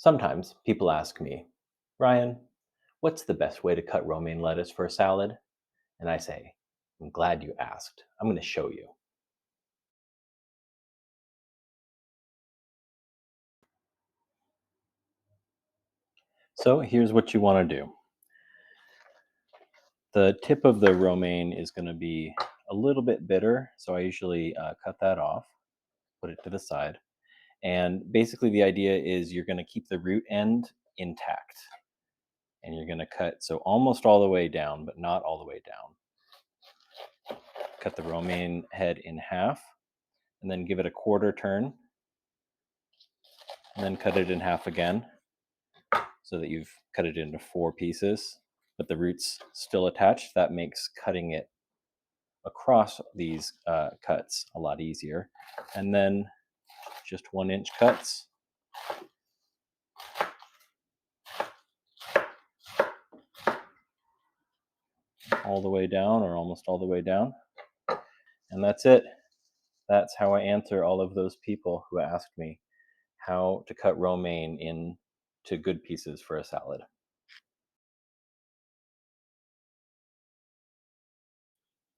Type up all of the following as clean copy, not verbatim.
Sometimes people ask me, Ryan, what's the best way to cut romaine lettuce for a salad? And I say, I'm glad you asked. I'm going to show you. So here's what you want to do. The tip of the romaine is going to be a little bit bitter. So I usually cut that off, put it to the side. And basically, the idea is you're going to keep the root end intact. And you're going to cut so almost all the way down, but not all the way down. Cut the romaine head in half and then give it a quarter turn and then cut it in half again so that you've cut it into four pieces, but the root's still attached. That makes cutting it across these cuts a lot easier. And then just 1 inch cuts. All the way down or almost all the way down. And that's it. That's how I answer all of those people who asked me how to cut romaine into good pieces for a salad.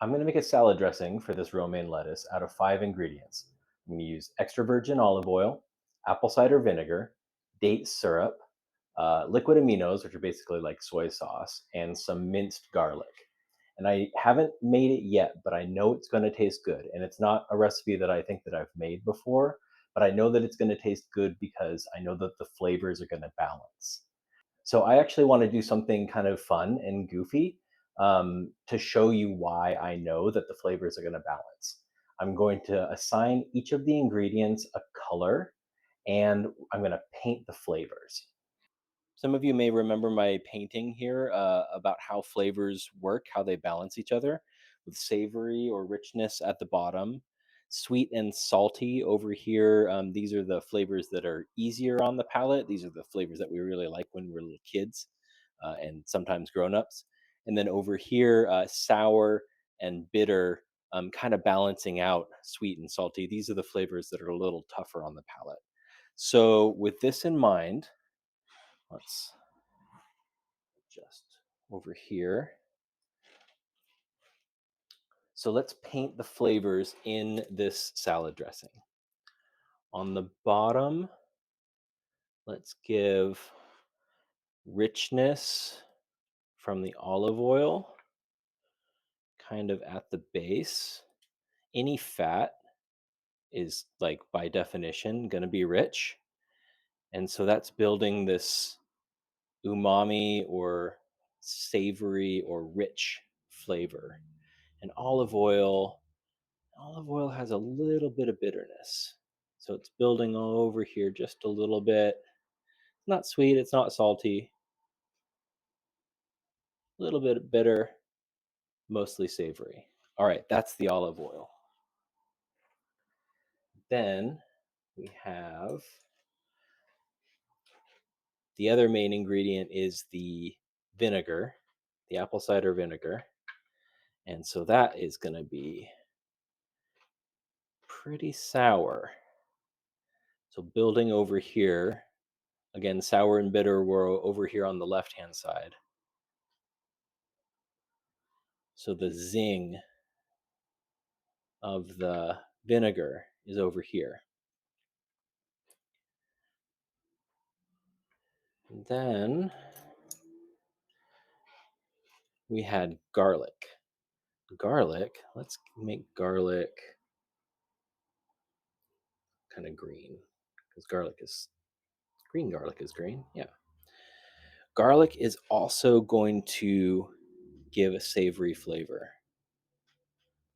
I'm going to make a salad dressing for this romaine lettuce out of 5 ingredients. I'm going to use extra virgin olive oil, apple cider vinegar, date syrup, liquid aminos, which are basically like soy sauce, and some minced garlic. And I haven't made it yet, but I know it's going to taste good. And it's not a recipe that I think that I've made before, but I know that it's going to taste good because I know that the flavors are going to balance. So I actually want to do something kind of fun and goofy to show you why I know that the flavors are going to balance. I'm going to assign each of the ingredients a color and I'm going to paint the flavors. Some of you may remember my painting here about how flavors work, how they balance each other, with savory or richness at the bottom, sweet and salty over here. These are the flavors that are easier on the palate. These are the flavors that we really like when we were little kids and sometimes grown-ups. And then over here, sour and bitter, kind of balancing out sweet and salty. These are the flavors that are a little tougher on the palate. So with this in mind, let's just over here. So let's paint the flavors in this salad dressing. On the bottom, let's give richness from the olive oil kind of at the base. Any fat is, like, by definition going to be rich. And so that's building this umami or savory or rich flavor. And olive oil has a little bit of bitterness. So it's building all over here just a little bit. Not sweet, it's not salty. A little bit bitter, mostly savory. All right, that's the olive oil. Then we have the other main ingredient is the vinegar, the apple cider vinegar. And so that is going to be pretty sour. So building over here, again, sour and bitter were over here on the left-hand side. So the zing of the vinegar is over here. And then we had garlic. Garlic, let's make garlic kind of green because garlic is green. Yeah. Garlic is also going to give a savory flavor.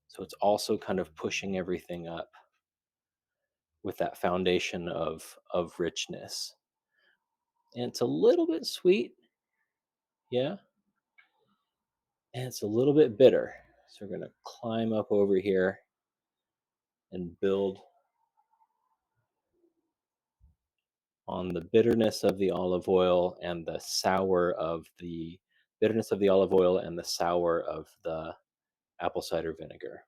So it's also kind of pushing everything up with that foundation of richness. And it's a little bit sweet, yeah, and it's a little bit bitter. So we're going to climb up over here and build on the bitterness of the olive oil and the sour of the bitterness of the olive oil and the sour of the apple cider vinegar.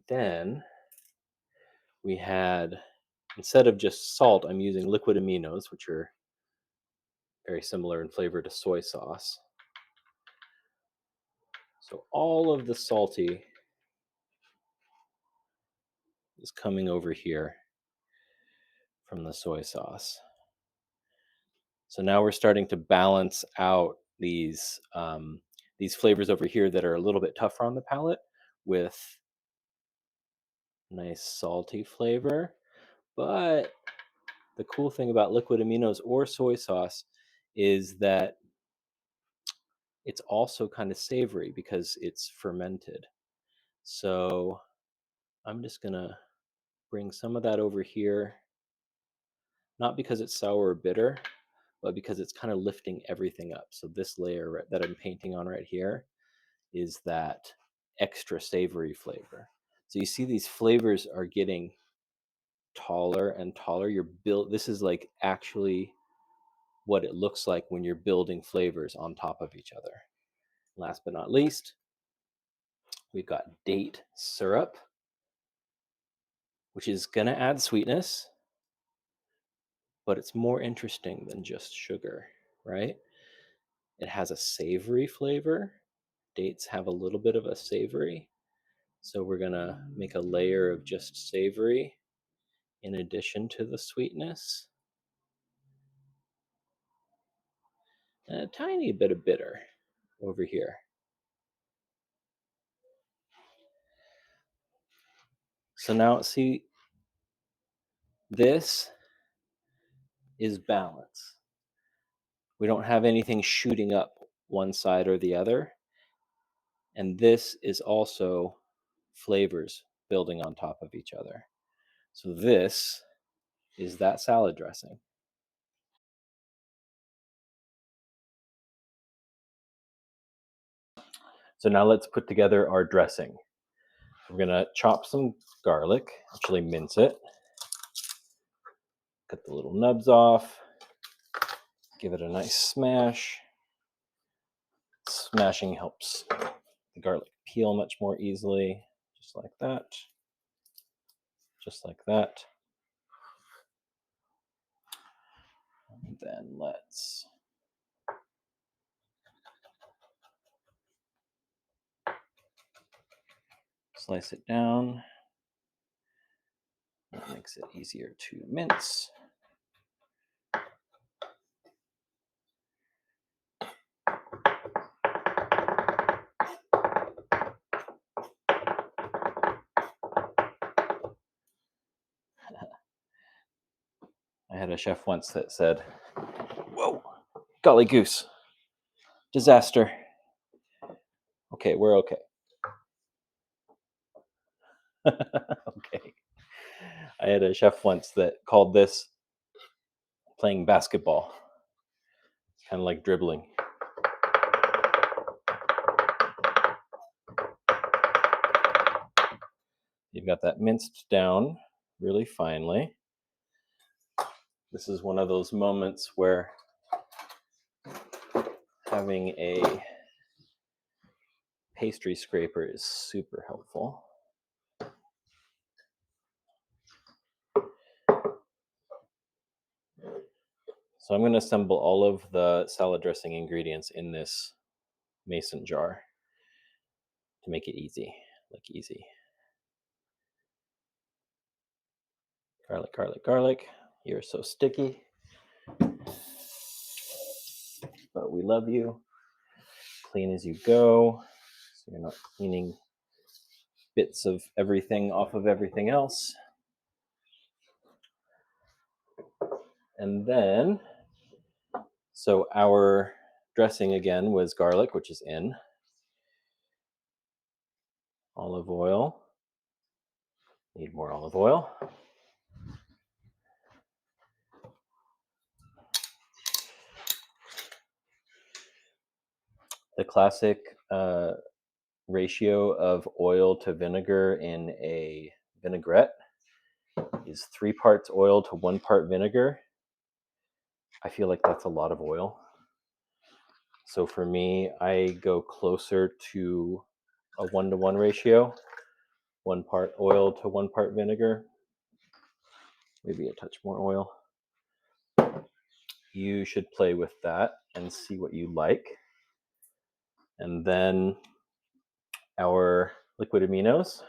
Then we had instead of just salt, I'm using liquid aminos, which are very similar in flavor to soy sauce. So all of the salty is coming over here from the soy sauce. So now we're starting to balance out these flavors over here that are a little bit tougher on the palate with nice salty flavor. But the cool thing about liquid aminos or soy sauce is that it's also kind of savory because it's fermented. So I'm just gonna bring some of that over here, not because it's sour or bitter, but because it's kind of lifting everything up. So this layer that I'm painting on right here is that extra savory flavor. So you see these flavors are getting taller and taller. This is like actually what it looks like when you're building flavors on top of each other. Last but not least, we've got date syrup, which is going to add sweetness, but it's more interesting than just sugar, right? It has a savory flavor. Dates have a little bit of a savory. So we're going to make a layer of just savory in addition to the sweetness. And a tiny bit of bitter over here. So now see, this is balance. We don't have anything shooting up one side or the other. And this is also flavors building on top of each other. So this is that salad dressing. So now let's put together our dressing. We're going to chop some garlic, actually mince it, cut the little nubs off, give it a nice smash. Smashing helps the garlic peel much more easily, just like that. Just like that. And then let's slice it down. That makes it easier to mince. I had a chef once that said, "Whoa, golly goose, disaster." Okay, we're okay. Okay. I had a chef once that called this playing basketball, kind of like dribbling. You've got that minced down really finely. This is one of those moments where having a pastry scraper is super helpful. So I'm going to assemble all of the salad dressing ingredients in this mason jar to make it easy, like easy. Garlic, garlic, garlic. You're so sticky, but we love you. Clean as you go, so you're not cleaning bits of everything off of everything else. And then, so our dressing again was garlic, which is in, olive oil. Need more olive oil. The classic ratio of oil to vinegar in a vinaigrette is 3 parts oil to 1 part vinegar. I feel like that's a lot of oil. So for me, I go closer to a 1-to-1 ratio, 1 part oil to 1 part vinegar, maybe a touch more oil. You should play with that and see what you like. And then our liquid aminos.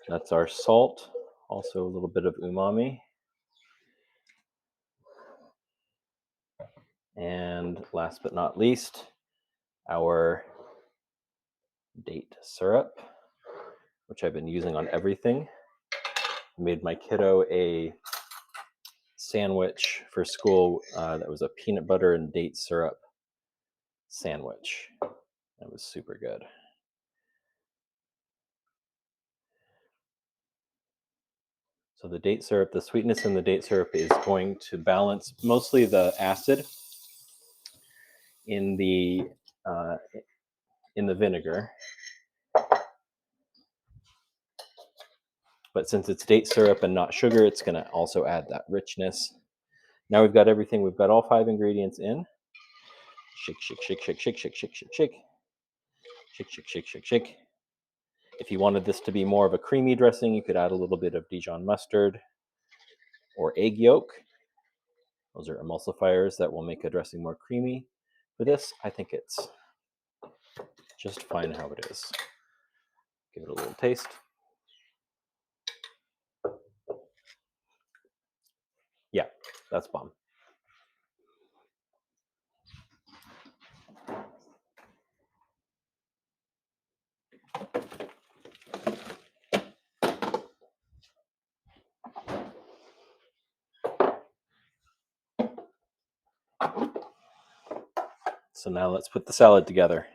That's our salt, also a little bit of umami. And last but not least, our date syrup, which I've been using on everything. I made my kiddo a sandwich for school that was a peanut butter and date syrup sandwich. That was super good. So the date syrup, the sweetness in the date syrup is going to balance mostly the acid in the uh, vinegar. But since it's date syrup and not sugar, it's going to also add that richness. Now we've got everything. We've got all 5 ingredients in. Shake, shake, shake, shake, shake, shake, shake, shake, shake, shake, shake, shake, shake, shake. If you wanted this to be more of a creamy dressing, you could add a little bit of Dijon mustard or egg yolk. Those are emulsifiers that will make a dressing more creamy. For this, I think it's just fine how it is. Give it a little taste. Yeah, that's bomb. So now let's put the salad together.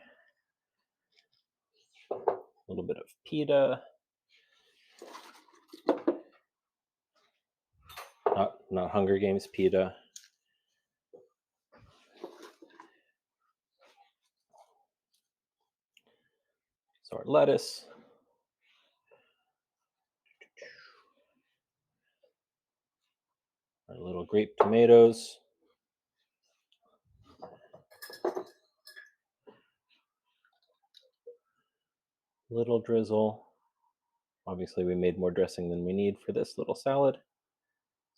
A little bit of pita. Not Hunger Games pita. So our lettuce. Our little grape tomatoes. Little drizzle. Obviously, we made more dressing than we need for this little salad.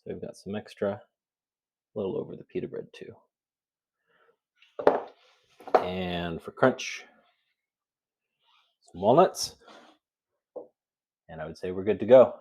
So we've got some extra. A little over the pita bread too. And for crunch, some walnuts. And I would say we're good to go.